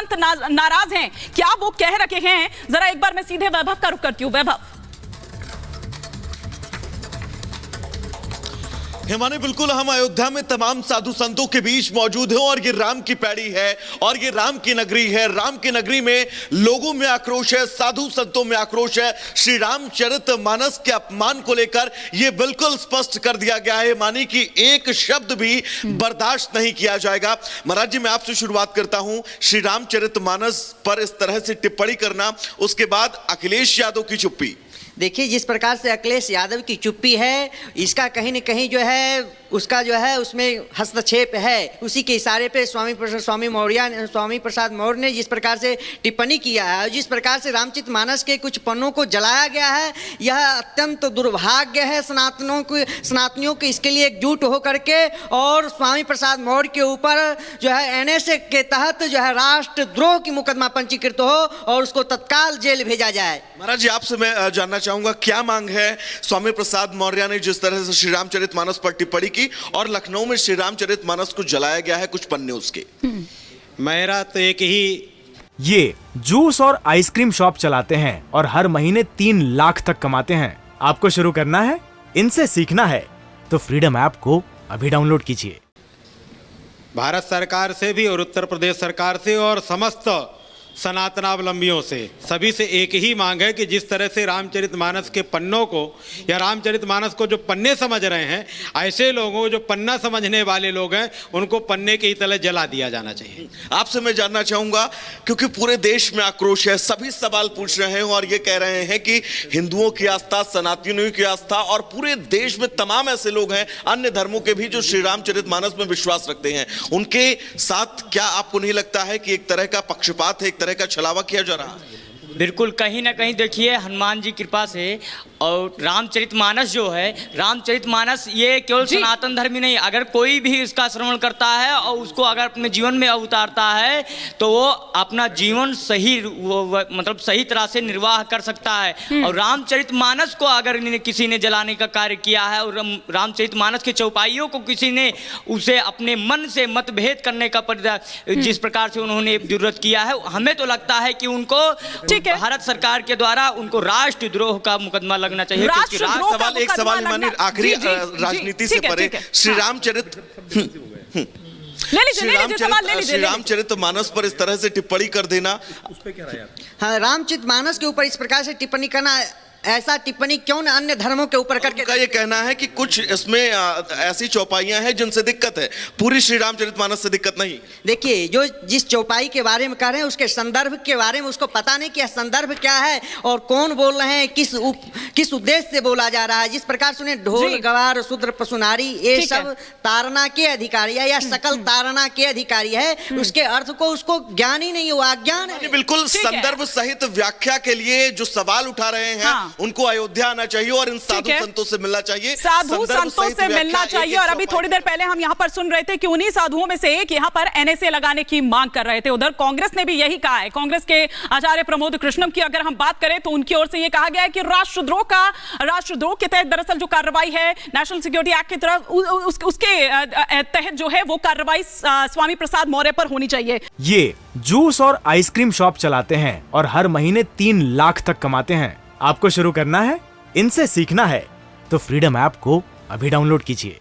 संत नाराज हैं, क्या वो कह रखे हैं? जरा एक बार मैं सीधे वैभव का रुख करती हूं। वैभव। हिमानी, बिल्कुल हम अयोध्या में तमाम साधु संतों के बीच मौजूद हैं और ये राम की पैड़ी है और ये राम की नगरी है। राम की नगरी में लोगों में आक्रोश है, साधु संतों में आक्रोश है। श्री रामचरितमानस के अपमान को लेकर ये बिल्कुल स्पष्ट कर दिया गया है हिमानी की एक शब्द भी बर्दाश्त नहीं किया जाएगा। महाराज जी, मैं आपसे शुरुआत करता हूं। श्री रामचरितमानस पर इस तरह से टिप्पणी करना, उसके बाद अखिलेश यादव की चुप्पी। देखिए, जिस प्रकार से अखिलेश यादव की चुप्पी है, इसका कहीं न कहीं जो है उसका जो है उसमें हस्तक्षेप है। उसी के इशारे पे स्वामी प्रसाद मौर्य ने जिस प्रकार से टिप्पणी किया है और जिस प्रकार से रामचरितमानस के कुछ पन्नों को जलाया गया है, यह अत्यंत दुर्भाग्य है सनातनियों को इसके लिए एकजुट होकर के और स्वामी प्रसाद मौर्य के ऊपर जो है NSA के तहत जो है राष्ट्रद्रोह की मुकदमा पंजीकृत हो और उसको तत्काल जेल भेजा जाए। महाराज जी, आपसे मैं जानना चाहूंगा क्या मांग है? स्वामी प्रसाद मौर्य ने जिस तरह से श्री रामचरितमानस पर टिप्पणी की और लखनऊ में श्री रामचरितमानस को जलाया गया है, कुछ पन्ने उसके। मेरा तो एक ही, ये जूस और आइसक्रीम शॉप चलाते हैं और हर महीने 3 लाख तक कमाते हैं। आपको शुरू करना है, इनसे सीखना है तो फ्रीडम ऐप को अभी डाउनलोड कीजिए। भारत सरकार से भी और उत्तर प्रदेश सरकार से और समस्त सनातनावलंबियों से, सभी से एक ही मांग है कि जिस तरह से रामचरितमानस के पन्नों को या रामचरितमानस को जो पन्ने समझ रहे हैं, ऐसे लोगों को जो पन्ना समझने वाले लोग हैं उनको पन्ने की तरह जला दिया जाना चाहिए। आपसे मैं जानना चाहूंगा, क्योंकि पूरे देश में आक्रोश है, सभी सवाल पूछ रहे हैं और ये कह रहे हैं कि हिंदुओं की आस्था, सनातनियों की आस्था और पूरे देश में तमाम ऐसे लोग हैं अन्य धर्मों के भी जो श्री रामचरितमानस में विश्वास रखते हैं, उनके साथ क्या आपको नहीं लगता है कि एक तरह का पक्षपात है, एक तरह का छलावा किया जा रहा है? बिल्कुल, कहीं ना कहीं देखिए, हनुमान जी कृपा से और रामचरितमानस जो है, रामचरितमानस ये केवल सनातन धर्म ही नहीं, अगर कोई भी इसका श्रवण करता है और उसको अगर अपने जीवन में उतारता है तो वो अपना जीवन सही मतलब सही तरह से निर्वाह कर सकता है। और रामचरितमानस को अगर किसी ने जलाने का कार्य किया है और रामचरितमानस के चौपाइयों को किसी ने उसे अपने मन से मतभेद करने का जिस प्रकार से उन्होंने जरूरत किया है, हमें तो लगता है कि उनको भारत सरकार के द्वारा उनको राष्ट्रद्रोह का मुकदमा लगना चाहिए। एक सवाल मानिए, आखिरी राजनीति से परे, श्री रामचरितमानस पर इस तरह से टिप्पणी कर देना, उस पे क्या राय है? हाँ, रामचरितमानस के ऊपर इस प्रकार से टिप्पणी करना, ऐसा टिप्पणी क्यों न अन्य धर्मों के ऊपर करके। उनका ये कहना है कि कुछ इसमें ऐसी चौपाइयां हैं जिनसे दिक्कत है, पूरी श्री रामचरितमानस से दिक्कत नहीं। देखिए, जो जिस चौपाई के बारे में कह रहे हैं उसके संदर्भ के बारे में उसको पता नहीं कि संदर्भ क्या है और कौन बोल रहे हैं, किस उद्देश्य से बोला जा रहा है। जिस प्रकार से उन्हें ढोल गवार शूद्र पशुनारी ये सब ताड़ना के अधिकारी है या सकल ताड़ना के अधिकारी है, उसके अर्थ को उसको ज्ञान ही नहीं हुआ, अज्ञान है। बिल्कुल, संदर्भ सहित व्याख्या के लिए जो सवाल उठा रहे हैं उनको अयोध्या आना चाहिए और इन साधु संतों से मिलना चाहिए, साधु संतों से मिलना चाहिए। और अभी थोड़ी देर पहले हम यहाँ पर सुन रहे थे कि उन्हीं साधुओं में से एक यहाँ पर NSA लगाने की मांग कर रहे थे। उधर कांग्रेस ने भी यही कहा है। कांग्रेस के आचार्य प्रमोद कृष्णम की अगर हम बात करें तो उनकी ओर से यह कहा गया है कि राष्ट्रद्रोह के तहत दरअसल जो कार्रवाई है नेशनल सिक्योरिटी एक्ट की तरफ, उसके तहत जो है वो कार्रवाई स्वामी प्रसाद मौर्य पर होनी चाहिए। ये जूस और आइसक्रीम शॉप चलाते हैं और हर महीने 3 लाख तक कमाते हैं। आपको शुरू करना है, इनसे सीखना है तो फ्रीडम ऐप को अभी डाउनलोड कीजिए।